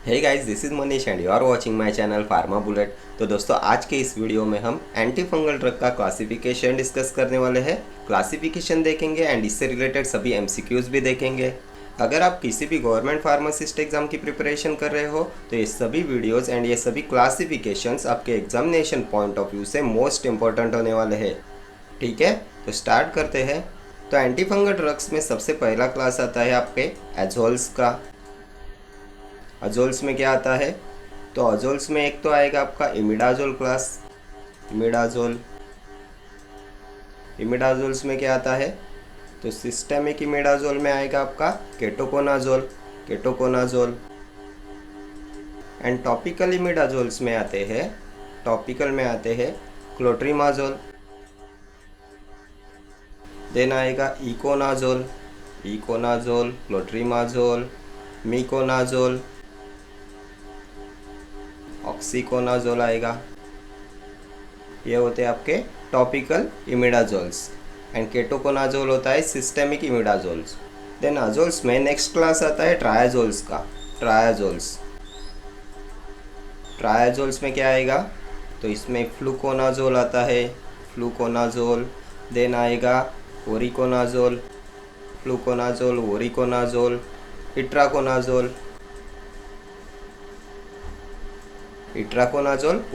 Hey guys, this is Manish and you are watching my channel pharma bullet. तो दोस्तों, आज के इस वीडियो में हम एंटी फंगल ड्रग का क्लासिफिकेशन डिस्कस करने वाले हैं। क्लासिफिकेशन देखेंगे एंड इससे रिलेटेड सभी एमसीक्यूज भी देखेंगे। अगर आप किसी भी गवर्नमेंट फार्मासिस्ट एग्जाम की प्रिपरेशन कर रहे हो तो ये सभी वीडियोस एंड ये सभी क्लासिफिकेशंस आपके एग्जामिनेशन पॉइंट ऑफ व्यू से मोस्ट इंपॉर्टेंट होने वाले हैं। ठीक है, तो स्टार्ट करते हैं। तो एंटी फंगल ड्रग्स में सबसे पहला क्लास आता है आपके एजोल्स का। अजोल्स में क्या आता है? तो अजोल्स में एक तो आएगा आपका इमिडाजोल क्लास। इमिडाजोल्स में क्या आता है? तो सिस्टेमिक इमिडाजोल में आएगा आपका केटोकोनाजोल। एंड टॉपिकल इमिडाजोल्स में आते हैं क्लोट्रीमाजोल। देन आएगा इकोनाजोल, क्लोट्रीमाजोल, मिकोनाजोल, ऑक्सीकोनाजोल आएगा। ये होते हैं आपके टॉपिकल इमिडाजोल्स। एंड केटोकोनाजोल होता है सिस्टेमिक इमिडाजोल्स। देन अजोल्स में नेक्स्ट क्लास आता है ट्रायाजोल्स का। ट्रायाजोल्स में क्या आएगा? तो इसमें फ्लूकोनाजोल आता है, देन आएगा ओरिकोनाजोल, इट्राकोनाजोल,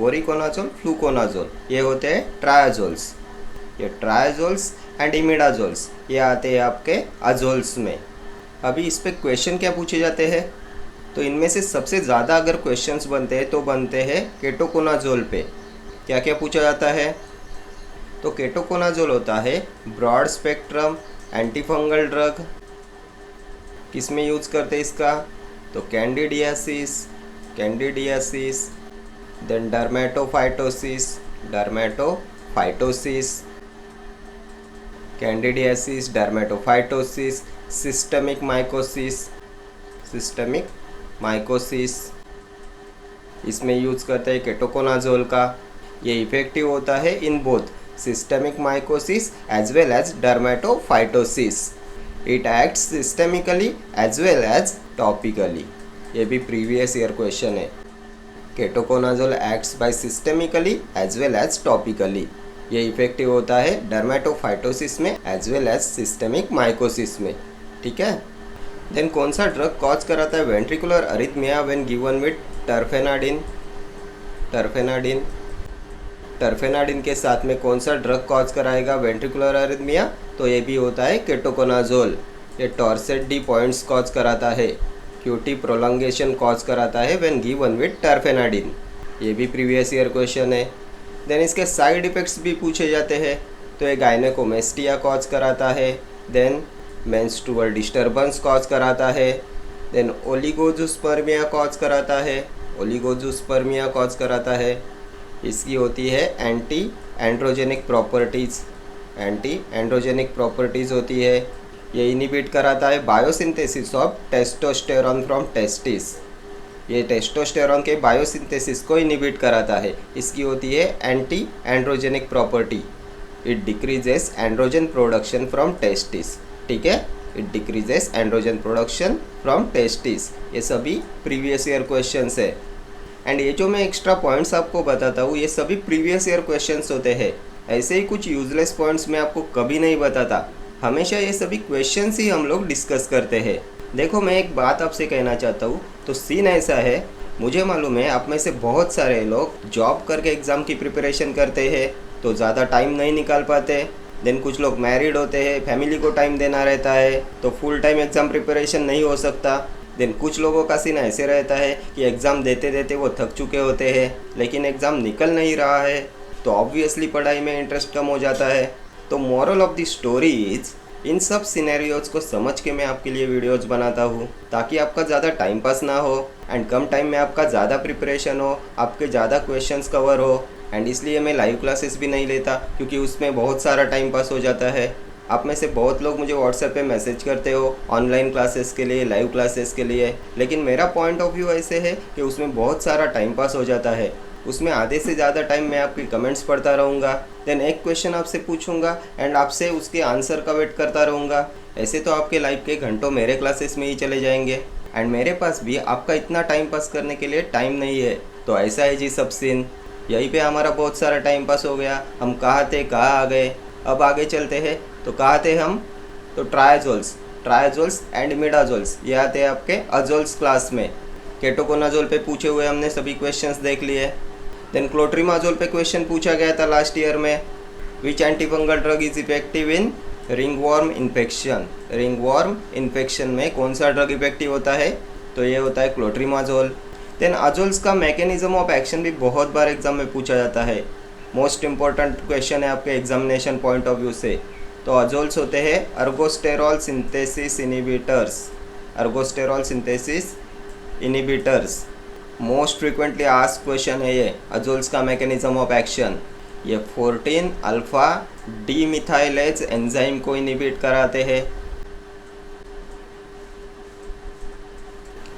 ओरिकोनाजोल, फ्लूकोनाजोल, ये होते हैं ट्रायाजोल्स। ये ट्रायाजोल्स एंड इमिडाजोल्स ये आते हैं आपके अजोल्स में। अभी इस पे क्वेश्चन क्या पूछे जाते हैं? तो इनमें से सबसे ज़्यादा अगर क्वेश्चंस बनते हैं तो बनते हैं केटोकोनाजोल पे। क्या क्या पूछा जाता है? तो केटोकोनाजोल होता है ब्रॉड स्पेक्ट्रम एंटीफंगल ड्रग। किस में यूज़ करते हैं इसका? तो candidiasis, then dermatophytosis, systemic mycosis, इसमें यूज़ करते हैं केटोकोनाजोल का। ये इफेक्टिव होता है in both systemic mycosis as well as dermatophytosis. It acts systemically as well as topically. ये भी प्रीवियस ईयर क्वेश्चन है। Ketoconazole acts by systemically as well as topically. ये इफेक्टिव होता है डर्मेटोफाइटोसिस में as well as systemic mycosis में। ठीक है। देन कौन सा ड्रग कॉज कराता है ventricular arrhythmia when given with terfenadine के साथ में कौन सा ड्रग कॉज कराएगा वेंट्रिकुलर अरिथमिया? तो ये भी होता है केटोकोनाजोल। ये टॉर्सेट डी पॉइंट्स कॉज कराता है, क्यूटी प्रोलंगेशन कॉज कराता है व्हेन गिवन विद टर्फेनाडिन। ये भी प्रीवियस ईयर क्वेश्चन है। देन इसके साइड इफ़ेक्ट्स भी पूछे जाते हैं। तो ये गायनेकोमेस्टिया कॉज कराता है, देन मेंस्ट्रुअल डिस्टर्बेंस कॉज कराता है, देन ओलिगोजूस्पर्मिया कॉज कराता है। इसकी होती है एंटी एंड्रोजेनिक प्रॉपर्टीज़ होती है। ये इनिबिट कराता है biosynthesis of testosterone from testis. ये टेस्टोस्टेरॉन के बायोसिंथेसिस को इनिबिट कराता है। इसकी होती है anti androgenic property. It decreases androgen production from testis. ठीक है, it decreases androgen production from testis. ये सभी प्रीवियस ईयर क्वेश्चंस है। एंड ये जो मैं एक्स्ट्रा पॉइंट्स आपको बताता हूँ ये सभी प्रीवियस ईयर क्वेश्चंस होते हैं। ऐसे ही कुछ यूजलेस पॉइंट्स मैं आपको कभी नहीं बताता। हमेशा ये सभी क्वेश्चंस ही हम लोग डिस्कस करते हैं। देखो, मैं एक बात आपसे कहना चाहता हूँ। तो सीन ऐसा है, मुझे मालूम है आप में से बहुत सारे लोग जॉब करके एग्ज़ाम की प्रिपरेशन करते हैं तो ज़्यादा टाइम नहीं निकाल पाते। देन कुछ लोग मैरिड होते हैं, फैमिली को टाइम देना रहता है तो फुल टाइम एग्ज़ाम प्रिपरेशन नहीं हो सकता। देन कुछ लोगों का सीन ऐसे रहता है कि एग्ज़ाम देते देते वो थक चुके होते हैं लेकिन एग्ज़ाम निकल नहीं रहा है तो ऑब्वियसली पढ़ाई में इंटरेस्ट कम हो जाता है। तो moral of the story is, इन सब सिनेरियोज को समझ के मैं आपके लिए वीडियोज़ बनाता हूँ ताकि आपका ज़्यादा टाइम पास ना हो एंड कम टाइम में आपका ज़्यादा प्रिपरेशन हो, आपके ज़्यादा क्वेश्चंस कवर हो। एंड इसलिए मैं लाइव क्लासेस भी नहीं लेता क्योंकि उसमें बहुत सारा टाइम पास हो जाता है। आप में से बहुत लोग मुझे व्हाट्सएप पे मैसेज करते हो ऑनलाइन क्लासेस के लिए, लाइव क्लासेस के लिए, लेकिन मेरा पॉइंट ऑफ व्यू ऐसे है कि उसमें बहुत सारा टाइम पास हो जाता है। उसमें आधे से ज़्यादा टाइम मैं आपकी कमेंट्स पढ़ता रहूँगा, देन एक क्वेश्चन आपसे पूछूंगा एंड आपसे उसके आंसर का वेट करता रहूँगा। ऐसे तो आपके लाइफ के घंटों मेरे क्लासेस में ही चले जाएंगे। एंड मेरे पास भी आपका इतना टाइम पास करने के लिए टाइम नहीं है। तो ऐसा है जी सब सीन। यहीं पे हमारा बहुत सारा टाइम पास हो गया। हम कहाँ थे कहाँ आ गए। अब आगे चलते हैं। तो कहाँ थे हम, तो ट्रायाजोल्स एंड मिडाजोल्स, ये आते हैं आपके अजोल्स क्लास में। केटोकोनाजोल पे पूछे हुए हमने सभी क्वेश्चंस देख लिए। देन क्लोट्रीमाजोल पे क्वेश्चन पूछा गया था लास्ट ईयर में, which antifungal drug is effective in ringworm infection. Ringworm infection में कौन सा ड्रग इफेक्टिव होता है, तो ये होता है क्लोट्रीमाजोल। देन अजोल्स का मैकेनिज्म ऑफ एक्शन भी बहुत बार एग्जाम में पूछा जाता है। मोस्ट इंपॉर्टेंट क्वेश्चन है आपके एग्जामिनेशन पॉइंट ऑफ व्यू से। तो अजोल्स होते हैं ergosterol synthesis inhibitors. Ergosterol synthesis inhibitors most frequently asked question है ये। अजोल्स का मैकेनिज्म ऑफ एक्शन, ये 14 अल्फा डीमिथाइलेज एंजाइम को इनिबिट कराते हैं।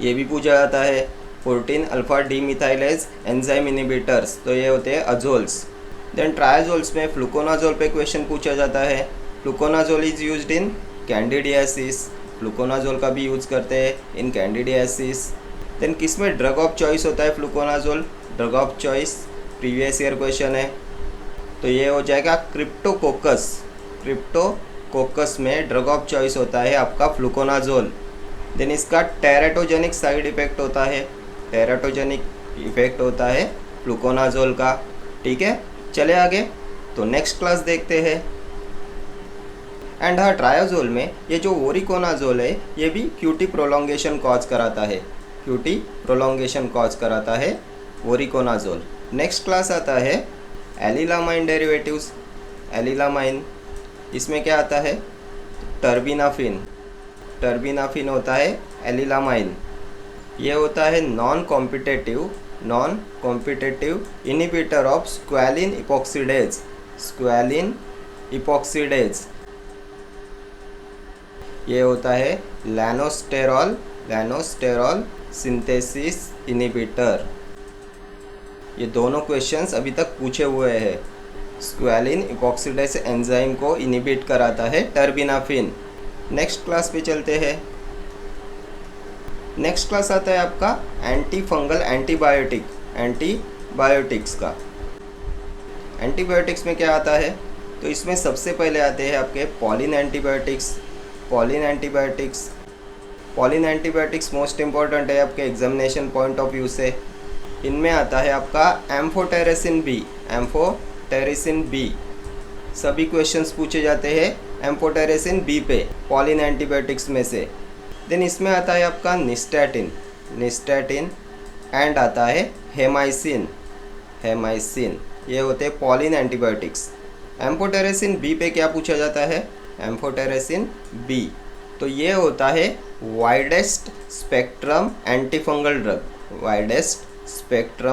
ये भी पूछा जाता है 14 अल्फा डीमिथाइलेज एंजाइम इनिबिटर्स, तो ये होते हैं अजोल्स। देन ट्रायाजोल्स में फ्लूकोनाजोल पे क्वेश्चन पूछा जाता है। Fluconazole is used in candidiasis. Fluconazole का भी यूज़ करते हैं इन कैंडिडियासिस। देन किस में ड्रग ऑफ चॉइस होता है fluconazole, drug of choice previous year question है। तो ये हो जाएगा क्रिप्टोकोकस। क्रिप्टोकोकस में ड्रग ऑफ चॉइस होता है आपका फ्लूकोनाजोल। देन इसका टेराटोजेनिक साइड इफेक्ट होता है, टेराटोजेनिक इफेक्ट होता है फ्लूकोनाजोल का। ठीक है, चले आगे। तो नेक्स्ट क्लास देखते हैं। एंड हाँ, ट्रायाजोल में ये जो ओरिकोनाजोल है ये भी क्यूटी प्रोलॉन्गेशन कॉज कराता है, क्यूटी प्रोलॉन्गेशन कॉज कराता है ओरिकोनाजोल। नेक्स्ट क्लास आता है एलिलामाइन डेरिवेटिव्स। एलिलामाइन, इसमें क्या आता है, टर्बिनाफिन। टर्बिनाफिन होता है एलिलामाइन। ये होता है non competitive inhibitor of squalene epoxidase. Squalene epoxidase ये होता है लैनोस्टेरॉल सिंथेसिस इनिबिटर। ये दोनों क्वेश्चंस अभी तक पूछे हुए हैं। स्क्वालिन इपॉक्सीडेज एंजाइम को इनिबिट कराता है टर्बिनाफिन। नेक्स्ट क्लास पे चलते हैं। नेक्स्ट क्लास आता है आपका एंटी फंगल एंटीबायोटिक्स का। एंटीबायोटिक्स में क्या आता है, तो इसमें सबसे पहले आते हैं आपके पॉलिन एंटीबायोटिक्स मोस्ट इम्पॉर्टेंट है आपके एग्जामिनेशन पॉइंट ऑफ व्यू से। इनमें आता है आपका एम्फोटेरेसिन बी। सभी क्वेश्चंस पूछे जाते हैं एम्फोटेरेसिन बी पे पॉलिन एंटीबायोटिक्स में से। देन इसमें आता है आपका निस्टैटिन एंड आता है हेमाइसिन। ये होते हैं पॉलिन एंटीबायोटिक्स। एम्फोटेरेसिन बी पे क्या पूछा जाता है, एम्फोटेरेसिन बी, तो ये होता है वाइडेस्ट स्पेक्ट्रम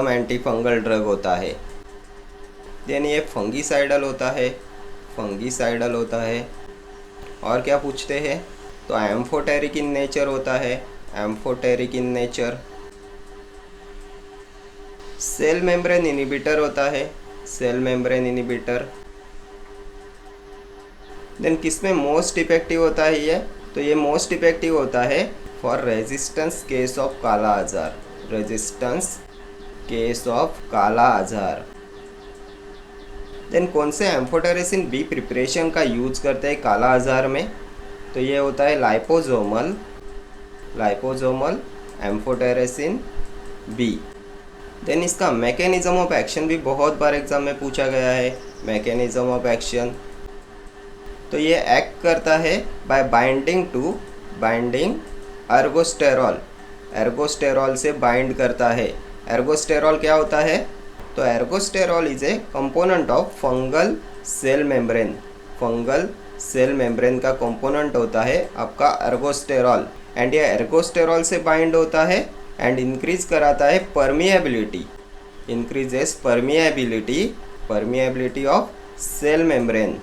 एंटीफंगल ड्रग होता है। देन ये फंगीसाइडल होता है। और क्या पूछते हैं, तो एम्फोटेरिक इन नेचर होता है, सेल मेम्ब्रेन इनिबिटर होता है, देन किस में मोस्ट इफेक्टिव होता है ये, तो ये मोस्ट इफेक्टिव होता है फॉर रेजिस्टेंस केस ऑफ काला आजार। देन कौन से एम्फोटेरेसिन बी प्रिपरेशन का यूज करते हैं काला आजार में, तो ये होता है लाइपोसोमल एम्फोटेरेसिन बी। देन इसका मैकेनिज्म ऑफ एक्शन भी बहुत बार एग्जाम में पूछा गया है। मैकेनिज्म ऑफ एक्शन, तो ये एक्ट करता है बाय बाइंडिंग एर्गोस्टेरॉल से बाइंड करता है। एर्गोस्टेरॉल क्या होता है, तो ergosterol is a component of fungal cell membrane का कंपोनेंट होता है आपका एर्गोस्टेरॉल। एंड ये एर्गोस्टेरॉल से बाइंड होता है एंड इंक्रीज कराता है परमिएबिलिटी ऑफ सेल मेम्ब्रेन।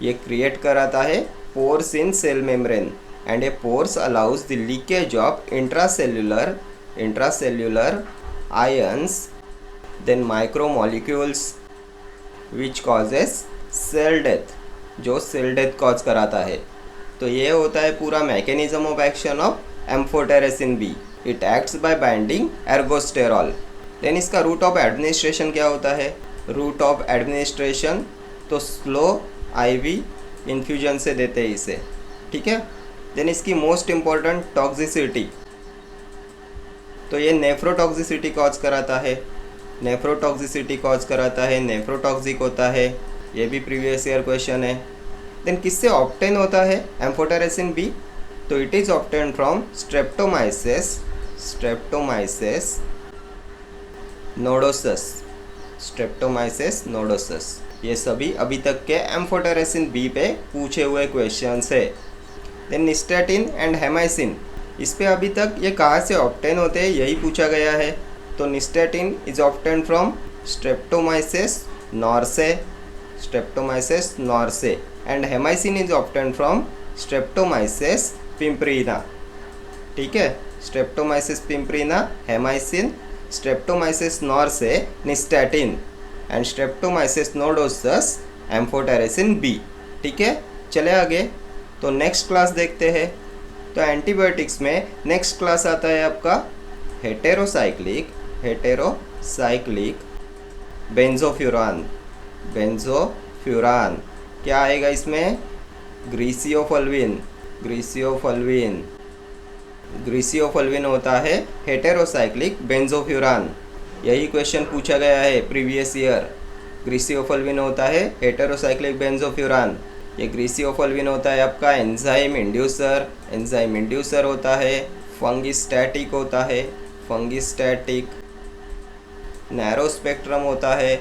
ये क्रिएट कराता है pores in cell membrane and a pores allows the leakage of intracellular ions then micromolecules which causes cell death, जो सेल डेथ कॉज कराता है। तो ये होता है पूरा mechanism of action of amphotericin B, it acts by binding ergosterol. Then इसका route of administration क्या होता है? रूट ऑफ एडमिनिस्ट्रेशन तो स्लो आईवी इन्फ्यूजन से देते हैं इसे, ठीक है। देन इसकी मोस्ट इम्पॉर्टेंट टॉक्सिसिटी, तो ये नेफ्रोटॉक्सिसिटी कॉज कराता है, नेफ्रोटॉक्सिसिटी कॉज कराता है, नेफ्रोटॉक्सिक होता है, ये भी प्रीवियस ईयर क्वेश्चन है। देन किससे ऑब्टेन होता है एम्फोटेरेसिन बी? तो it is obtain from Streptomyces, Streptomyces nodosus, Streptomyces nodosus. ये सभी अभी तक के एम्फोटेरेसिन बी पे पूछे हुए क्वेश्चंस है। देन निस्टेटिन एंड हेमाइसिन, इस पे अभी तक ये कहाँ से ऑब्टेन होते हैं यही पूछा गया है। तो nystatin is obtain from Streptomyces noursei, Streptomyces noursei, and hamycin is obtain from Streptomyces pimprina, ठीक है। Streptomyces pimprina, hamycin, Streptomyces noursei, nystatin, and Streptomyces nodosus amphotericin B, ठीक है। चले आगे, तो नेक्स्ट क्लास देखते हैं। तो एंटीबायोटिक्स में नेक्स्ट क्लास आता है आपका हेटेरोसाइक्लिक, हेटेरोसाइक्लिक बेंजोफ्यूरान, बेंजोफ्यूरान। क्या आएगा इसमें? ग्रीसियोफल्विन, ग्रीसियोफल्विन, ग्रीसियोफल्विन होता है हेटेरोसाइक्लिक बेंजोफ्यूरान। यही क्वेश्चन पूछा गया है प्रीवियस ईयर। ग्रीसियोफल्विन होता है हेटेरोसाइक्लिक बेंजोफ्यूरान। ये ग्रीसियोफल्विन होता है आपका एंजाइम इंड्यूसर, एंजाइम इंड्यूसर होता है, फंगिस्टैटिक होता है, फंगिस्टैटिक, नैरो स्पेक्ट्रम होता है,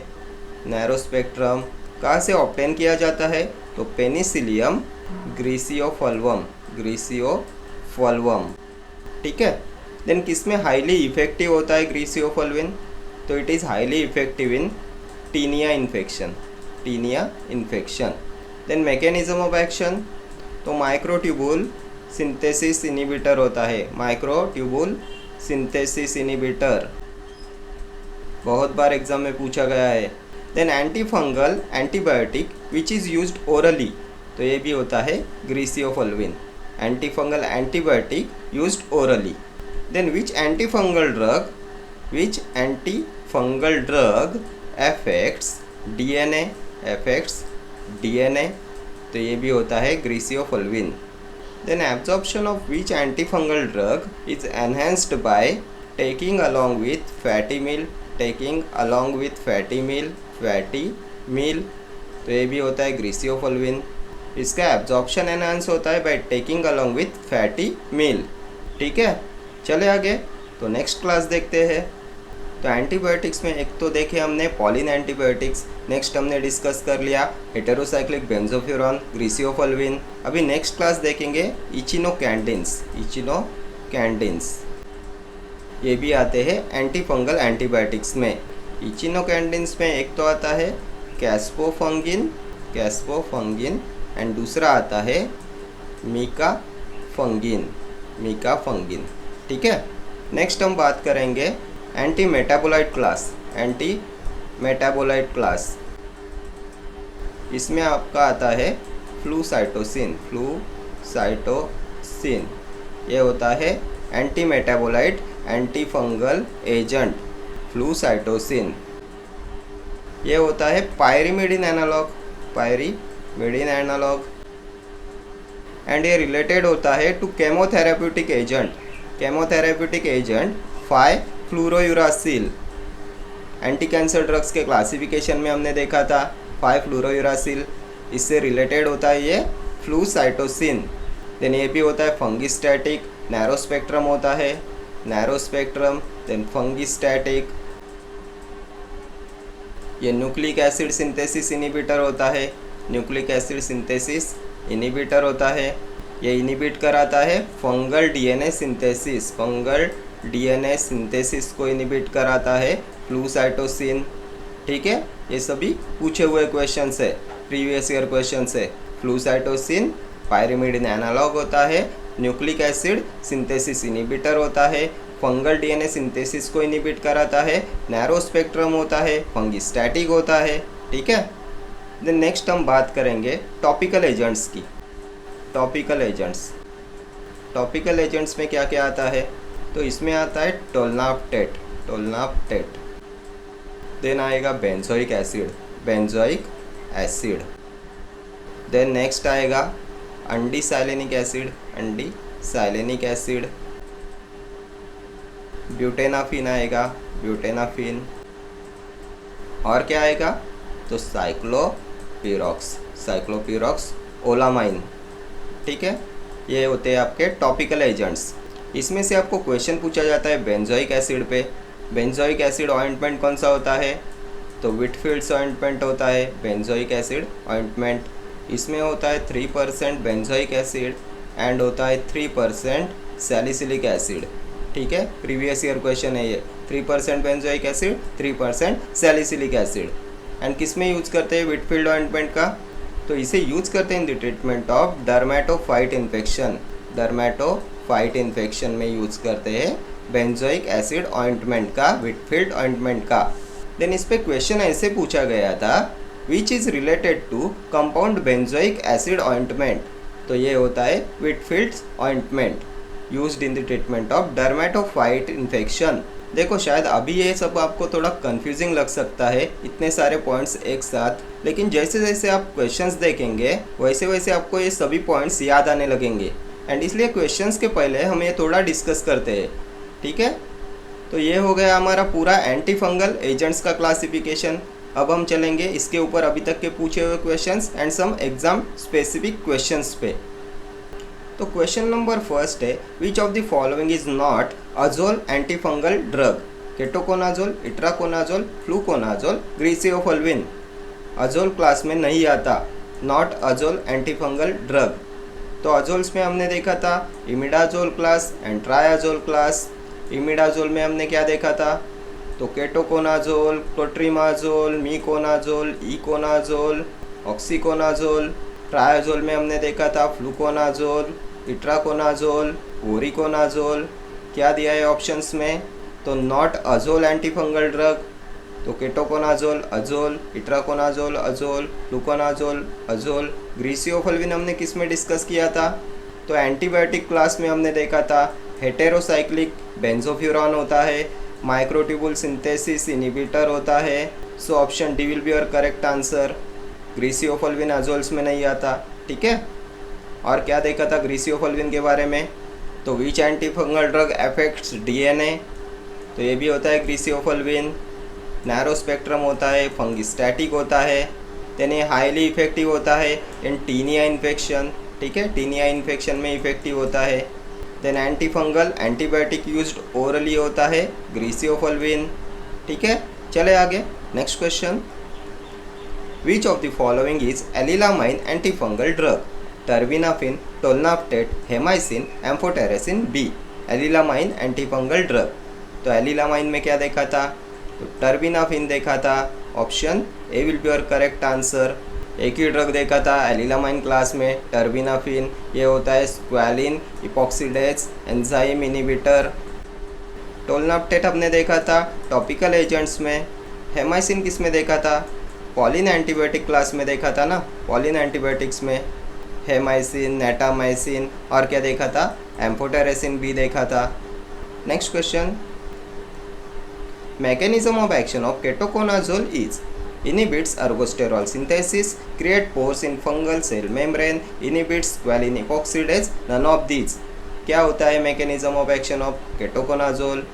नैरो स्पेक्ट्रम। कहाँ से ऑब्टेन किया जाता है? तो पेनिसिलियम ग्रीसियोफल्वम, ग्रीसियोफल्वम, ठीक है। देन किस में हाईली इफेक्टिव होता है ग्रीसियोफल्विन? तो it is highly effective in tinea infection, tinea infection. Then mechanism of action, तो माइक्रोट्यूबुल सिंथेसिस इनिबिटर होता है, माइक्रोट्यूबुल सिंथेसिस इनिबिटर, बहुत बार एग्जाम में पूछा गया है। Then anti fungal antibiotic which is used orally, तो ये भी होता है griseofulvin, anti fungal antibiotic used orally. Then which anti fungal drug, which anti fungal drug affects DNA, affects DNA, तो ये भी होता है griseofulvin. Then absorption of which anti fungal drug is enhanced by taking along with fatty meal, taking along with fatty meal, fatty meal, तो ये भी होता है ग्रीसियोफल्विन। इसका एब्जॉर्प्शन एनहांस होता है by taking along with fatty meal, ठीक है। चले आगे, तो नेक्स्ट क्लास देखते हैं। तो एंटीबायोटिक्स में एक तो देखे हमने पॉलिन एंटीबायोटिक्स, नेक्स्ट हमने डिस्कस कर लिया हेटेरोसाइक्लिक बेंजोफ्यूरान, ग्रीसियोफल्विन। अभी नेक्स्ट क्लास देखेंगे इचिनोकैंडिन्स, इचिनोकैंडिन्स, ये भी आते हैं एंटी फंगल एंटीबायोटिक्स में। इचिनोकैंडिन्स में एक तो आता है कैस्पोफंगिन, कैस्पोफंगिन, एंड दूसरा आता है मीकाफंगिन, मीकाफंगिन, ठीक है। नेक्स्ट हम बात करेंगे anti metabolite class, anti metabolite class. इसमें आपका आता है फ्लूसाइटोसिन, फ्लूसाइटोसिन, ये होता है anti metabolite anti fungal agent, flucytosine. ये होता है pyrimidine analogue, pyrimidine analogue, and ये रिलेटेड होता है to chemotherapeutic agent, chemotherapeutic agent five fluorouracil. Anti cancer drugs के क्लासिफिकेशन में हमने देखा था 5-फ्लूरोयूरासिल, इससे रिलेटेड होता है ये फ्लूसाइटोसिन। देन ये भी होता है फंगिस्टैटिक, नैरो स्पेक्ट्रम होता है, नैरो स्पेक्ट्रम, देन फंगिस्टैटिक। ये न्यूक्लिक एसिड सिंथेसिस इनिबिटर होता है, न्यूक्लिक एसिड सिंथेसिस इनिबिटर होता है। ये इनिबिट कराता है fungal DNA synthesis, fungal DNA synthesis को इनिबिट कराता है फ्लूसाइटोसिन, ठीक है। ये सभी पूछे हुए क्वेश्चंस है, प्रीवियस ईयर क्वेश्चंस है। फ्लूसाइटोसिन पायरिमिडिन एनालॉग होता है, न्यूक्लिक एसिड सिंथेसिस इनिबिटर होता है, फंगल डीएनए सिंथेसिस को इनिबिट कराता है, नैरो स्पेक्ट्रम होता है, फंगिस्टैटिक होता है, ठीक है। देन नेक्स्ट हम बात करेंगे टॉपिकल एजेंट्स की, टॉपिकल एजेंट्स। टॉपिकल एजेंट्स में क्या क्या आता है, तो इसमें आता है टोलनाफ्टेट, टोलनाफ्टेट। देन आएगा benzoic acid, benzoic acid. Then next आएगा अंडीसाइलेनिक एसिड, अंडीसाइलेनिक एसिड। ब्यूटेनाफिन आएगा, ब्यूटेनाफिन। और क्या आएगा, तो साइक्लोपिरोक्स, साइक्लोपिरोक्स ओलामाइन। ठीक है, ये होते हैं आपके टॉपिकल एजेंट्स। इसमें से आपको क्वेश्चन पूछा जाता है बेंजोइक एसिड पे। बेंजोइक एसिड ऑइंटमेंट कौन सा होता है, तो व्हिटफील्ड्स ऑइंटमेंट होता है बेंजोइक एसिड ऑइंटमेंट। इसमें होता है 3% बेंजोइक एसिड एंड होता है 3% सैलिसिलिक एसिड। ठीक है, प्रीवियस ईयर क्वेश्चन है ये, 3% benzoic acid, 3% salicylic acid. And किस में यूज करते हैं व्हिटफील्ड ऑइंटमेंट का, तो इसे यूज करते हैं in the treatment of dermatophyte infection, dermatophyte infection में यूज करते हैं बेंजोइक एसिड ऑइंटमेंट का, व्हिटफील्ड ऑइंटमेंट का। देन इस पे क्वेश्चन ऐसे पूछा गया था, which is related to compound benzoic acid ointment, तो ये होता है Whitfield ointment used in the treatment of dermatophyte infection. देखो शायद अभी ये सब आपको थोड़ा कंफ्यूजिंग लग सकता है, इतने सारे पॉइंट्स एक साथ, लेकिन जैसे जैसे आप क्वेश्चंस देखेंगे वैसे वैसे आपको ये सभी पॉइंट्स याद आने लगेंगे। एंड इसलिए क्वेश्चंस के पहले हम ये थोड़ा डिस्कस करते हैं। ठीक है, तो ये हो गया हमारा पूरा एंटी फंगल एजेंट्स का क्लासिफिकेशन। अब हम चलेंगे इसके ऊपर अभी तक के पूछे हुए questions and some exam specific questions पे। तो क्वेश्चन नंबर फर्स्ट है, which of the following is not azole anti fungal drug, ketoconazole, itraconazole, fluconazole, griseofulvin. Azole class में नहीं आता, not azole anti fungal drug. तो अजोल्स में हमने देखा था imidazole class and triazole class. Imidazole में हमने क्या देखा था, तो ketoconazole, clotrimazole, miconazole, econazole, oxiconazole. Triazole में हमने देखा था फ्लूकोनाजोल, इट्राकोनाजोल, ओरिकोनाजोल। क्या दिया है ऑप्शंस में, तो not azole anti fungal drug, तो केटोकोनाजोल अजोल, इट्राकोनाजोल अजोल, फ्लूकोनाजोल अजोल। ग्रीसियोफोल्विन हमने किस में डिस्कस किया था, तो एंटीबायोटिक क्लास में हमने देखा था हेटेरोसाइक्लिक बेंजोफ्यूरॉन होता है, माइक्रोट्यूबुल सिंथेसिस इनहिबिटर होता है। So option D will be your correct answer. Griseofulvin azoles में नहीं आता। ठीक है, और क्या देखा था ग्रीसियोफोल्विन के बारे में, तो विच anti fungal drug affects DNA, तो ये भी होता है ग्रीसियोफोल्विन। नैरो स्पेक्ट्रम होता है, फंगिस्टैटिक होता है। देन ये हाईली इफेक्टिव होता है इन टीनिया इन्फेक्शन। ठीक है, टीनिया इन्फेक्शन में इफेक्टिव होता है। Then anti fungal antibiotic used orally होता है ग्रीसियोफोल्विन। ठीक है, चले आगे next question, which of the following is allylamine antifungal drug, terbinafine, tolnaftate, hamycin, amphotericin B. Allylamine antifungal drug, तो एलिलामाइन में क्या देखा था, तो टर्बिनाफिन देखा था। Option A will be your correct answer. एक ही ड्रग देखा था एलिलामाइन क्लास में, टर्बिनाफिन। ये होता है स्क्वालिन इपॉक्सीडेज एंजाइम इनहिबिटर। टोलनाफ्टेट हमने देखा था टॉपिकल एजेंट्स में। हेमाइसिन किस में देखा था, पॉलिन एंटीबायोटिक क्लास में देखा था ना, पॉलिन एंटीबायोटिक्स में हेमाइसिन, नेटामाइसिन। और क्या देखा था, एम्फोटेरेसिन भी देखा था। Next question, mechanism of action of ketoconazole is inhibits ergosterol synthesis, create pores in fungal cell membrane, inhibits squalene epoxidase, none of these। क्या होता है mechanism of action of ketoconazole,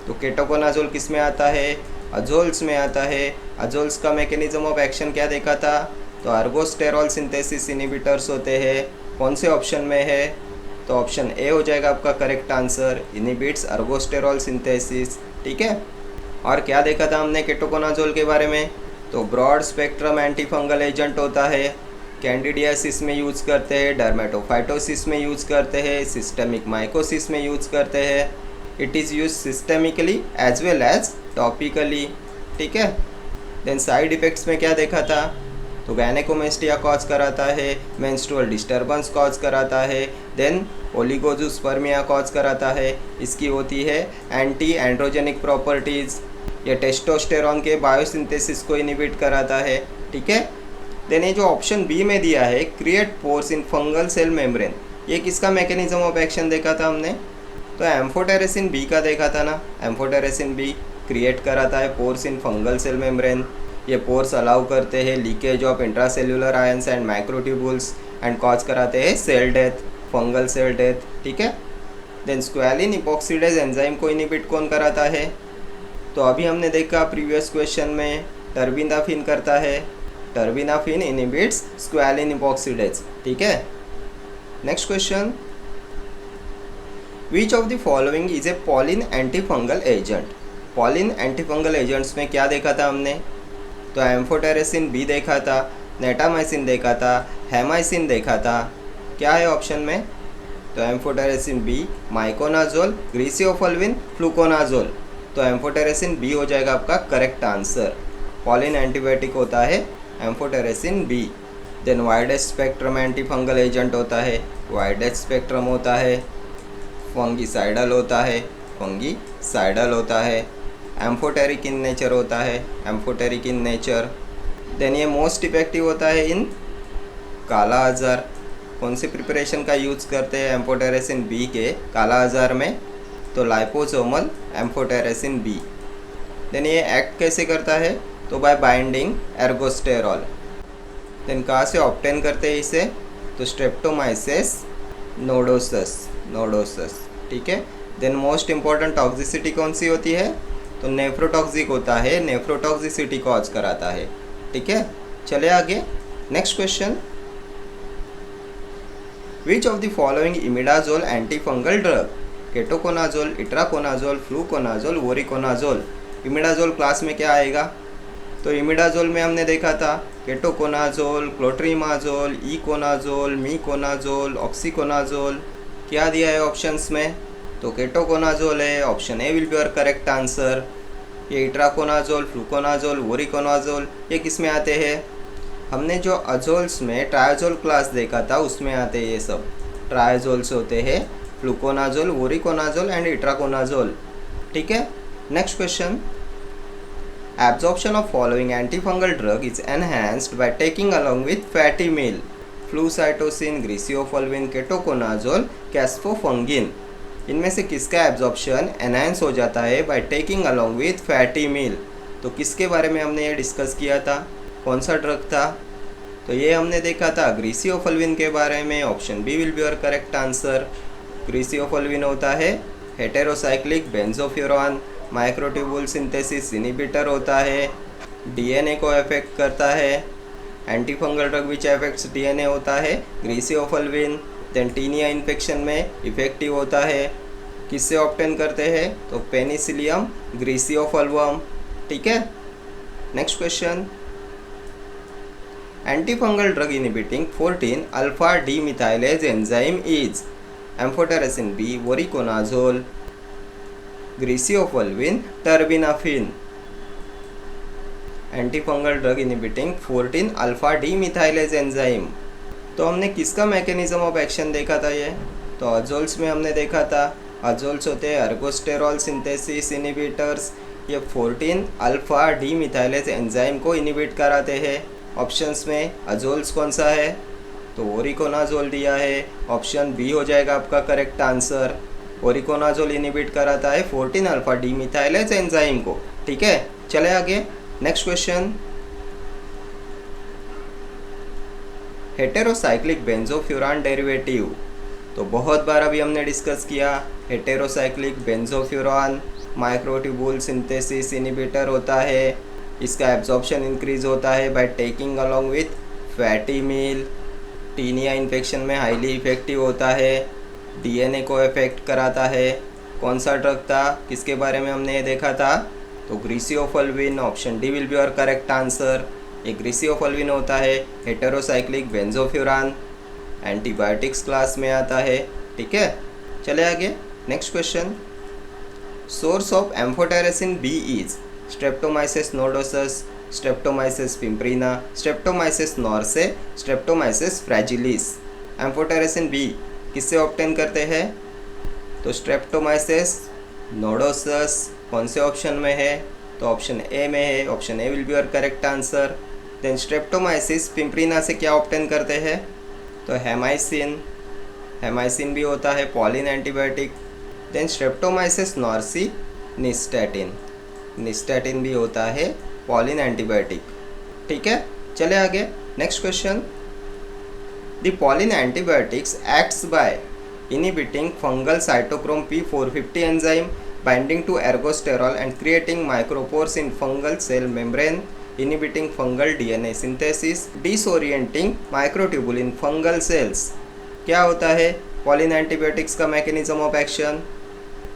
तो केटोकोनाजोल किस में आता है, अजोल्स में आता है। अजोल्स का मैकेनिज्म ऑफ एक्शन क्या देखा था, तो अर्गोस्टेरॉल सिंथेसिस इनहिबिटर्स होते हैं। कौन से ऑप्शन में है, तो ऑप्शन ए हो जाएगा आपका करेक्ट आंसर, इनहिबिट्स अर्गोस्टेरॉल सिंथेसिस। ठीक है, और क्या देखा था हमने केटोकोनाजोल के बारे में, तो broad spectrum anti fungal agent होता है। कैंडिडियासिस में यूज़ करते हैं, डर्मेटोफाइटोसिस में यूज़ करते हैं, सिस्टेमिक माइकोसिस में यूज़ करते हैं। It is use systemically as well as topically. ठीक है, देन साइड इफ़ेक्ट्स में क्या देखा था, तो गैनेकोमेस्टिया कॉज कराता है, मेंस्ट्रुअल डिस्टर्बेंस कॉज कराता है, देन ओलिगोजूस्पर्मिया कॉज कराता है। इसकी होती है एंटी एंड्रोजेनिक प्रॉपर्टीज़। ये टेस्टोस्टेरॉन के बायोसिंथेसिस को इनहिबिट कराता है। ठीक है, देन ये जो ऑप्शन बी में दिया है, create pores in fungal cell membrane, ये किसका मैकेनिज्म ऑफ एक्शन देखा था हमने? तो एम्फोटेरेसिन बी का देखा था ना। एम्फोटेरेसिन बी क्रिएट कराता है pores in fungal cell membrane. ये पोर्स अलाउ करते हैं leakage of intracellular ions and microtubules and cause कराते हैं cell death, fungal cell death, ठीक है। देन स्क्वेलिन इपॉक्सीडेज एंजाइम को इनिबिट कौन कराता है? तो अभी हमने देखा प्रीवियस क्वेश्चन में टर्बिनाफिन करता है। टर्बिनाफिन इनिबिट्स स्क्वेलिन इपॉक्सीडेज, ठीक है। Next question, which of the following is a polyene antifungal agent? Polyene antifungal agents में क्या देखा था हमने? तो एम्फोटेरेसिन बी देखा था, नेटामाइसिन देखा था, हेमाइसिन देखा था। क्या है ऑप्शन में? तो amphotericin B, miconazole, griseofulvin, fluconazole. तो एम्फोटेरेसिन बी हो जाएगा आपका करेक्ट आंसर। पॉलिन एंटीबायोटिक होता है amphotericin B. Then widest spectrum antifungal agent होता है, वाइडेस्ट स्पेक्ट्रम होता है, फंगीसाइडल होता है, फंगीसाइडल होता है, एम्फोटेरिक इन नेचर होता है, एम्फोटेरिक इन नेचर। देन ये मोस्ट इफेक्टिव होता है इन काला आजार। कौन सी प्रिपरेशन का यूज़ करते हैं एम्फोटेरेसिन बी के काला आजार में? तो लाइपोसोमल एम्फोटेरेसिन बी। देन ये एक्ट कैसे करता है? तो बाय बाइंडिंग एर्गोस्टेरॉल। देन कहाँ से ऑब्टेन करते हैं इसे? तो स्ट्रेप्टोमाइसिस नोडोसस, ठीक है। देन मोस्ट इम्पॉर्टेंट टॉक्सिसिटी कौन सी होती है? तो नेफ्रोटॉक्सिक होता है, नेफ्रोटॉक्सिसिटी कॉज कराता है, ठीक है। चले आगे, next question, which of the following imidazole antifungal drug? Ketoconazole, itraconazole, fluconazole, voriconazole. Imidazole class में क्या आएगा? तो इमिडाजोल में हमने देखा था केटोकोनाजोल, क्लोट्रीमाजोल, इकोनाजोल, मीकोनाजोल, ऑक्सीकोनाजोल। क्या दिया है ऑप्शंस में? तो केटोकोनाजोल है, option A will be your correct answer. ये इट्राकोनाजोल, फ्लूकोनाजोल, वोरिकोनाजोल ये किस में आते हैं? हमने जो अजोल्स में ट्रायाजोल क्लास देखा था उसमें आते हैं ये सब। ट्रायाजोल्स होते हैं फ्लूकोनाजोल, वोरिकोनाजोल एंड इट्राकोनाजोल, ठीक है। Next question, absorption of following antifungal drug is enhanced by taking along with fatty meal: flucytosine, griseofulvin, ketoconazole, caspofungin. इनमें से किसका एब्जॉर्प्शन एनहांस हो जाता है by taking along with fatty meal? तो किसके बारे में हमने ये डिस्कस किया था? कौन सा ड्रग था? तो ये हमने देखा था ग्रीसियोफोल्विन के बारे में। Option B will be your correct answer. Griseofulvin होता है heterocyclic benzofuran, microtubule synthesis inhibitor होता है, डीएनए को अफेक्ट करता है। Antifungal drug which affects DNA होता है ग्रीसियोफोल्विन। देन टीनिया इन्फेक्शन में इफेक्टिव होता है। किससे ऑब्टेन करते हैं? तो पेनिसिलियम ग्रीसियोफोल्वम, ठीक है। Next question, antifungal drug inhibiting 14 alpha demethylase enzyme is amphotericin B, voriconazole, griseofulvin, terbinafine. Antifungal drug inhibiting 14 alpha demethylase enzyme. तो हमने किसका मैकेनिज्म ऑफ एक्शन देखा था ये? तो अजोल्स में हमने देखा था। अजोल्स होते हैं एर्गोस्टेरॉल सिंथेसिस इनिबिटर्स। ये 14 अल्फा डी मिथाइलेज एंजाइम को इनिबिट कराते हैं। ऑप्शंस में अजोल्स कौन सा है? तो वोरिकोनाजोल दिया है, ऑप्शन बी हो जाएगा आपका करेक्ट आंसर। वोरिकोनाजोल इनिबिट कराता है 14 अल्फा डी मिथाइलेज एंजाइम को, ठीक है। चले आगे, next question, heterocyclic benzofuran derivative. तो बहुत बार अभी हमने डिस्कस किया। Heterocyclic benzofuran microtubule synthesis inhibitor होता है। इसका एब्जॉर्प्शन इंक्रीज होता है by taking along with fatty meal. Tinea infection में हाईली इफेक्टिव होता है। डीएनए को अफेक्ट कराता है। कौन सा ड्रग था? किसके बारे में हमने ये देखा था? तो griseofulvin. Option D will be your correct answer. ये ग्रीसियोफोल्विन होता है हेटेरोसाइक्लिक बेंजोफ्यूरान, एंटीबायोटिक्स क्लास में आता है, ठीक है। चले आगे, next question, source of amphotericin B is Streptomyces nodosus, Streptomyces pimprina, Streptomyces noursei, Streptomyces fragilis. Amphotericin B किससे ऑब्टेन करते हैं? तो स्ट्रेप्टोमाइसिस नोडोसस कौन से ऑप्शन में है? तो ऑप्शन ए में है, option A will be your correct answer. Then Streptomyces pimprina से क्या ऑब्टेन करते हैं? तो हेमाइसिन, हेमाइसिन भी होता है polyene antibiotic. Then Streptomyces noursei nystatin, nystatin भी होता है पॉलिन एंटीबायोटिक। ठीक है, चले आगे। Next question, the polyene antibiotics acts by inhibiting fungal cytochrome P450 enzyme binding to ergosterol and creating micropores in fungal cell membrane, inhibiting fungal DNA synthesis, disorienting microtubule in fungal cells। क्या होता है polyene antibiotics का mechanism of action?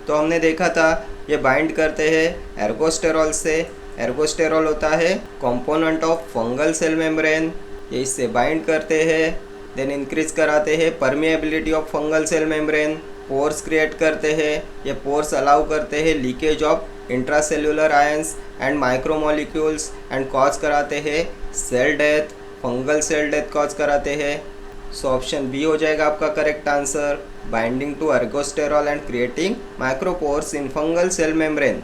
तो हमने देखा था ये bind करते हैं एर्गोस्टेरॉल से। एर्गोस्टेरॉल होता है component of fungal cell membrane, ये इससे बाइंड करते हैं। देन इंक्रीज कराते हैं permeability of fungal cell membrane, pores create करते हैं। ये पोर्स अलाउ करते हैं leakage of intracellular ions and micromolecules and cause कराते हैं cell death, fungal cell death cause कराते हैं। सो ऑप्शन बी हो जाएगा आपका correct answer, binding to ergosterol and creating micropores in fungal cell membrane.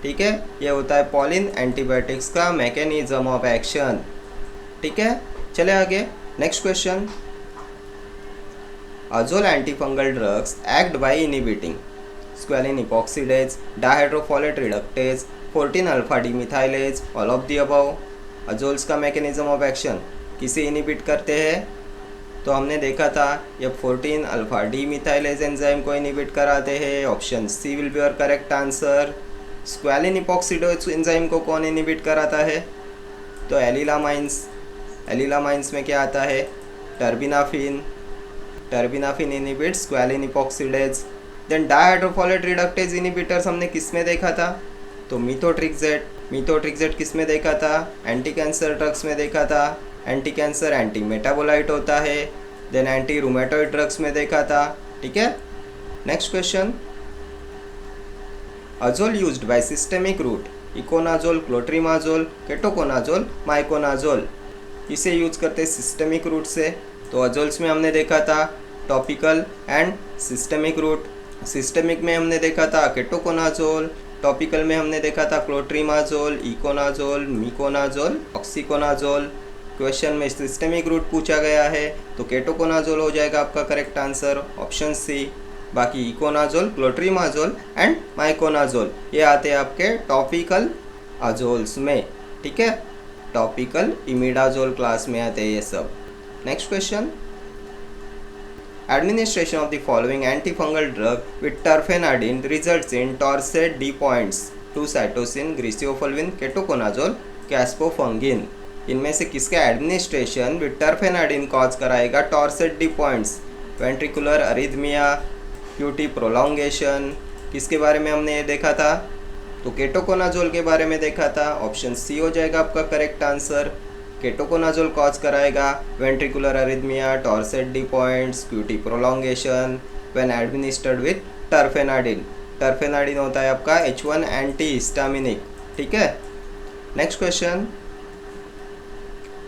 ठीक है, ये होता है पॉलिन एंटीबायोटिक्स का मैकेनिज्म ऑफ एक्शन। ठीक है, चले आगे। Next question, azole antifungal drugs act by inhibiting squalene epoxidase, dihydrofolate reductase, 14 alpha demethylase, all of the above. Azoles का मैकेनिज्म ऑफ एक्शन किसे इनहिबिट करते हैं? तो हमने देखा था ये 14 अल्फा डिमिथाइलेज एंजाइम को इनहिबिट कराते हैं। Option C will be your correct answer. Squalene epoxidase enzyme को कौन इनहिबिट कराता है? तो एलिलामाइंस। एलिलामाइंस में क्या आता है? Terbinafine. Terbinafine inhibits squalene epoxidase. Then dihydrofolate reductase inhibitors हमने किस में देखा था? तो मीथोट्रिक्सेट। मीथोट्रिक्सेट किस में देखा था? एंटी कैंसर ड्रग्स में देखा था। एंटी कैंसर एंटी मेटाबोलाइट होता है। देन एंटी रूमेटॉइड ड्रग्स में देखा था। ठीक है, next question, azole used by systemic route, econazole, clotrimazole, ketoconazole, miconazole. इसे यूज करते हैं सिस्टेमिक रूट से। तो अजोल्स में हमने देखा था topical and systemic route. Systemic में हमने देखा था केटोकोनाजोल, टॉपिकल में हमने देखा था clotrimazole, econazole, miconazole, oxiconazole. Question में सिस्टेमिक रूट पूछा गया है तो केटोकोनाजोल हो जाएगा आपका करेक्ट आंसर, ऑप्शन सी। बाकी इकोनाजोल, क्लोट्रिमाजोल एंड माइकोनाजोल ये आते हैं आपके टॉपिकल अजोल्स में। ठीक है, टॉपिकल इमिडाजोल क्लास में आते हैं ये सब। Next question, administration of the following antifungal drug with terfenadine results in torsade D points to cytosine, griseofulvin, ketoconazole, caspofungin। इनमें से किसका एडमिनिस्ट्रेशन विद टर्फेनाडिन कॉज कराएगा torsades de pointes? Ventricular arrhythmia, QT prolongation. किसके बारे में हमने ये देखा था? तो केटोकोनाजोल के बारे में देखा था। ऑप्शन सी हो जाएगा आपका करेक्ट आंसर। केटोकोनाजोल कॉज कराएगा ventricular arrhythmia, torsades de pointes, QT prolongation when administered with terfenadine. Terfenadine होता है आपका H1 एंटी हिस्टामिनिक। ठीक है, next question,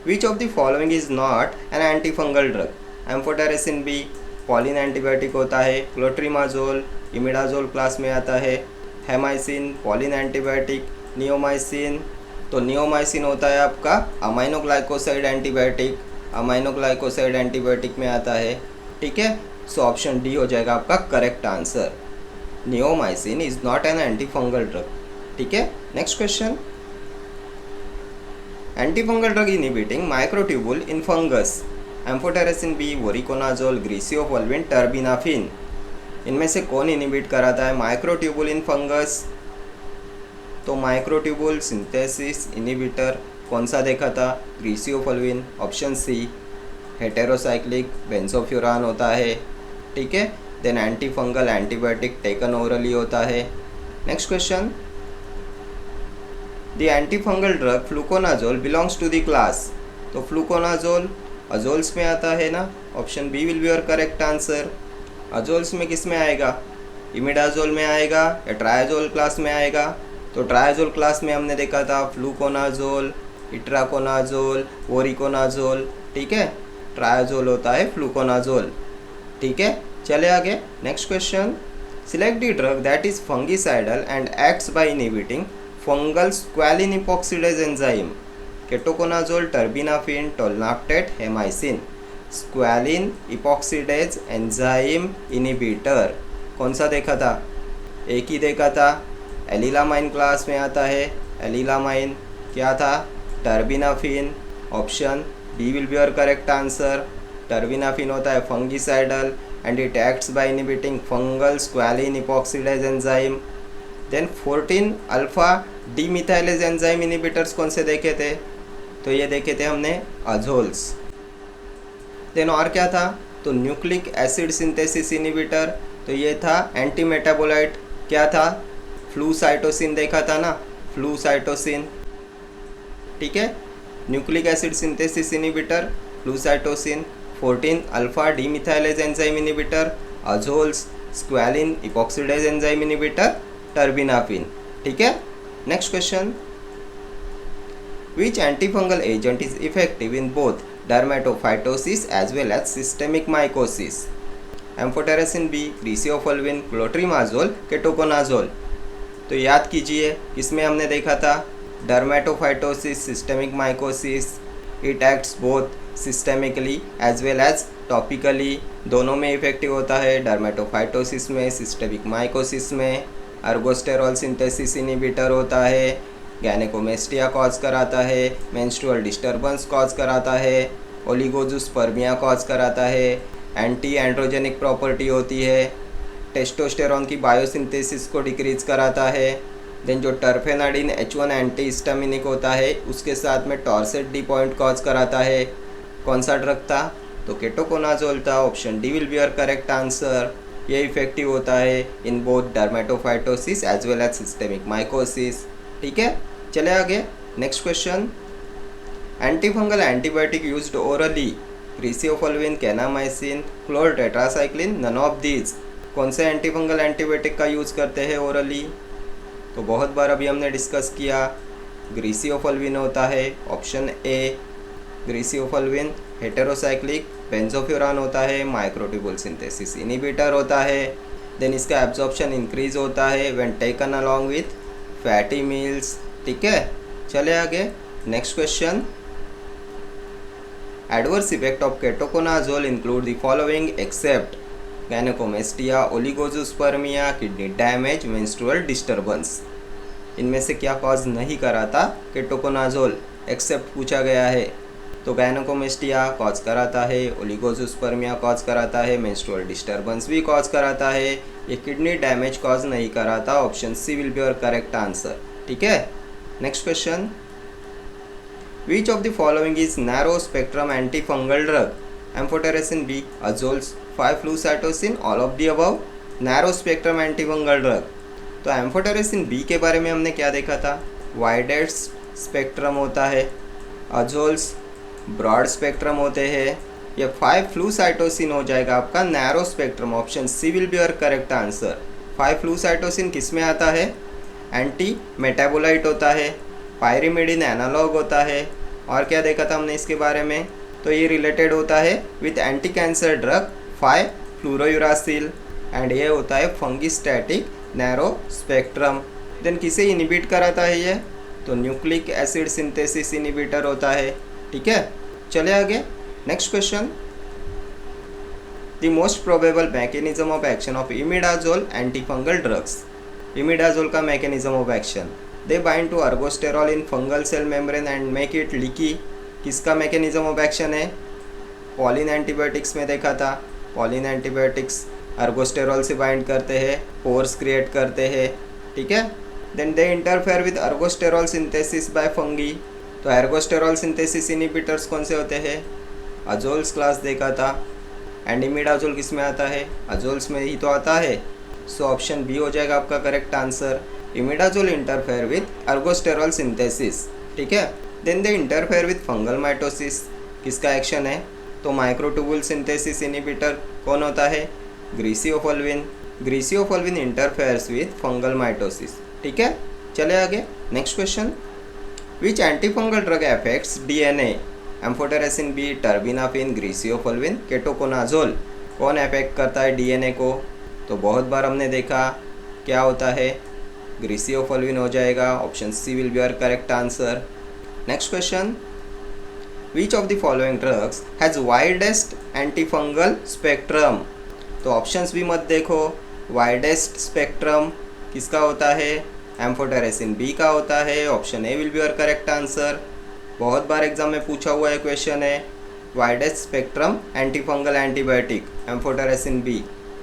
which of the following is not an antifungal drug? Amphotericin B polyene antibiotic होता है। Clotrimazole imidazole class में आता है। Hamycin polyene antibiotic. नियोमाइसिन, तो नियोमाइसिन होता है आपका अमाइनोग्लाइकोसाइड एंटीबायोटिक। अमाइनोग्लाइकोसाइड एंटीबायोटिक में आता है। ठीक है, सो ऑप्शन डी हो जाएगा आपका correct answer. Neomycin is not an antifungal drug. ठीक है, next question, antifungal drug inhibiting microtubule in fungus, amphotericin B, voriconazole, griseofulvin, terbinafine. इनमें से कौन इनहिबिट कराता है माइक्रोट्यूबुल इन फंगस? तो माइक्रोट्यूबुल सिंथेसिस इनहिबिटर कौन सा देखा था? ग्रीसियोफोल्विन, ऑप्शन सी। हेटेरोसाइक्लिक बेंजोफ्यूरान होता है। ठीक है, then anti fungal antibiotic taken orally होता है। Next question, the anti fungal drug fluconazole belongs to the class. तो फ्लूकोनाजोल अजोल्स में आता है ना, option B will be your correct answer. Azoles में किस में आएगा? इमिडाजोल में आएगा या ट्रायाजोल क्लास में आएगा? तो ट्रायाजोल क्लास में हमने देखा था फ्लूकोनाजोल, इट्राकोनाजोल, वोरिकोनाजोल। ठीक है, ट्रायाजोल होता है फ्लूकोनाजोल। ठीक है, चले आगे। Next question, select the drug that is fungicidal and acts by inhibiting fungal squalene epoxidase enzyme. Ketoconazole, terbinafine, tolnaftate, hamycin. Squalene epoxidase enzyme inhibitor. कौन सा देखा था? एक ही देखा था, एलिलामाइन क्लास में आता है। एलिलामाइन क्या था? Terbinafine. Option B will be your correct answer. Terbinafine होता है fungicidal and it acts by inhibiting fungal squalene epoxidase enzyme. Then 14 alpha demethylase enzyme inhibitors कौन से देखे थे? तो ये देखे थे हमने अजोल्स। देन और क्या था? तो न्यूक्लिक एसिड सिंथेसिस इनिबिटर, तो ये था एंटी मेटाबोलाइट। क्या था? फ्लूसाइटोसिन देखा था ना, फ्लूसाइटोसिन। ठीक है, nucleic acid synthesis inhibitor flucytosine. 14 alpha demethylase enzyme inhibitor azoles. Squalene epoxidase enzyme inhibitor terbinafine. ठीक है, next question, which antifungal agent is effective in both dermatophytosis as well as systemic mycosis? Amphotericin B, griseofulvin, clotrimazole, ketoconazole. तो याद कीजिए किसमें हमने देखा था? Dermatophytosis, systemic mycosis. It acts both systemically as well as topically, दोनों में effective होता है, डर्मेटोफाइटोसिस में, सिस्टेमिक माइकोसिस में। अर्गोस्टेरॉल सिंथेसिस इनिबिटर होता है, गैनेकोमेस्टिया कॉज कराता है, मेंस्ट्रुअल डिस्टर्बेंस कॉज कराता है, ओलिगोजुस्पर्मिया कॉज कराता है, एंटी एंड्रोजेनिक प्रॉपर्टी होती है, टेस्टोस्टेरॉन की बायोसिंथेसिस को डिक्रीज कराता है। देन जो टर्फेनाडिन H1 एंटी हिस्टामिनिक होता है उसके साथ में टॉर्सेट डी पॉइंट कॉज कराता है। कौन सा ड्रग था? तो केटोकोनाजोल था। Option D will be your correct answer. ये इफेक्टिव होता है in both dermatophytosis as well as systemic mycosis. ठीक है, चले आगे। Next question, antifungal antibiotic used orally, griseofulvin, kanamycin, chlortetracycline, none of these. कौन से एंटीफंगल एंटीबायोटिक का यूज़ करते हैं ओरली? तो बहुत बार अभी हमने डिस्कस किया, ग्रीसियोफोल्विन होता है। ऑप्शन ए, ग्रीसियोफोल्विन हेटेरोसाइक्लिक बेंजोफ्यूरान होता है, माइक्रोट्यूबुल सिंथेसिस इनिबिटर होता है। देन इसका एब्जॉर्प्शन इंक्रीज होता है when taken along with fatty meals. ठीक है, चले आगे। Next question, adverse effect of ketoconazole include the following except gynaecomastia, oligozoospermia, kidney damage, menstrual disturbance. इनमें से क्या कॉज नहीं कराता केटोकोनाजोल? एक्सेप्ट पूछा गया है, तो गैनेकोमेस्टिया कॉज कराता है, ओलिगोजुस्पर्मिया कॉज कराता है, मेंस्ट्रुअल डिस्टर्बेंस भी कॉज कराता है, ये किडनी डैमेज कॉज नहीं कराता। Option C will be your correct answer. ठीक है, next question, which of the following is narrow spectrum antifungal drug? Amphotericin B, azoles, five flucytosine, all of the above. Narrow spectrum antifungal drug, तो amphotericin B के बारे में हमने क्या देखा था? वाइडेड स्पेक्ट्रम होता है, अजोल्स ब्रॉड स्पेक्ट्रम होते हैं। ये 5-फ्लूसाइटोसिन हो जाएगा आपका narrow spectrum. Option C will be your correct answer. Five flucytosine किस में आता है? एंटी मेटाबोलाइट होता है, पायरिमिडिन एनालॉग होता है। और क्या देखा था हमने इसके बारे में? तो ये रिलेटेड होता है with anti cancer drug five fluorouracil and ये होता है फंगिस्टैटिक नैरो स्पेक्ट्रम। देन किसे इनिबिट कराता है ये? तो न्यूक्लिक एसिड सिंथेसिस इनिबिटर होता है। ठीक है, चले आगे। Next question, the most probable mechanism of action of imidazole antifungal drugs. Imidazole का mechanism of action, they bind to ergosterol in fungal cell membrane and make it leaky. किसका mechanism of action है? Polyene antibiotics में देखा था, pollen antibiotics अर्गोस्टेरॉल से bind करते हैं, pores create करते हैं। ठीक है, then they interfere with ergosterol synthesis by fungi. तो अर्गोस्टेरॉल सिंथेसिस इनिबिटर्स कौन से होते हैं? अजोल्स क्लास देखा था। एंड इमिडाजोल किस में आता है? अजोल्स में ही तो आता है। सो ऑप्शन बी हो जाएगा आपका correct answer. Imidazole interfere with ergosterol synthesis. ठीक है, then they interfere with fungal mitosis. किसका एक्शन है? तो माइक्रोट्यूबुल सिंथेसिस इनिबिटर कौन होता है? Griseofulvin. Griseofulvin interferes with fungal mitosis. ठीक है, चले आगे। Next question, which antifungal drug affects DNA? Amphotericin B, terbinafine, griseofulvin, ketoconazole. कौन अफेक्ट करता है डीएनए को? तो बहुत बार हमने देखा क्या होता है? ग्रीसियोफोल्विन हो जाएगा। Option C will be your correct answer. Next question, which of the following drugs has widest antifungal spectrum. तो ऑप्शंस भी मत देखो, वाइडेस्ट स्पेक्ट्रम किसका होता है, एम्फोटेरेसिन बी का होता है। Option A will be your correct answer. बहुत बार एग्जाम में पूछा हुआ है क्वेश्चन है, widest spectrum antifungal antibiotic amphotericin B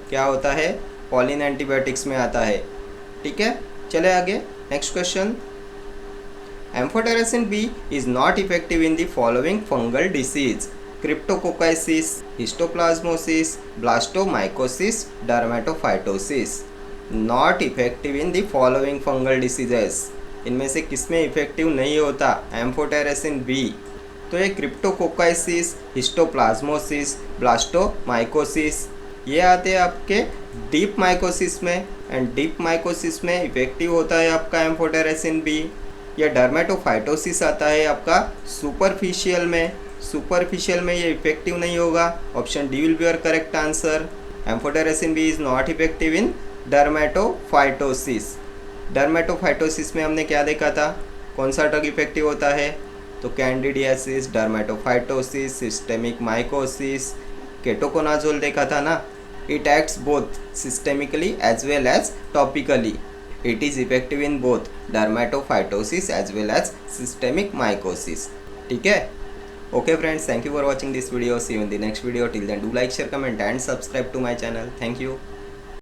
क्या होता है, पॉलिन एंटीबायोटिक्स में आता है। ठीक है, चले आगे। Next question, amphotericin B is not effective in the following fungal disease, cryptococcosis, histoplasmosis, blastomycosis, dermatophytosis. Not effective in the following fungal diseases, इनमें से किसमें इफेक्टिव नहीं होता एम्फोटेरेसिन बी। तो ये क्रिप्टोकोकाइसिस, हिस्टोप्लाज्मोसिस, ब्लास्टोमाइकोसिस ये आते हैं आपके डीप माइकोसिस में, एंड डीप माइकोसिस में इफेक्टिव होता है आपका एम्फोटेरेसिन बी। या डर्मेटोफाइटोसिस आता है आपका सुपरफिशियल में, सुपरफिशियल में ये इफेक्टिव नहीं होगा। Option D will be your correct answer. Amphotericin B is not effective in dermatophytosis. Dermatophytosis में हमने क्या देखा था, कौन सा ड्रग इफेक्टिव होता है, तो candidiasis, dermatophytosis, systemic mycosis, ketoconazole देखा था ना। It acts both systemically as well as topically. It is effective in both dermatophytosis as well as systemic mycosis. ठीक है, okay friends, thank you for watching this video. See you in the next video. Till then, do like, share, comment and subscribe to my channel. Thank you.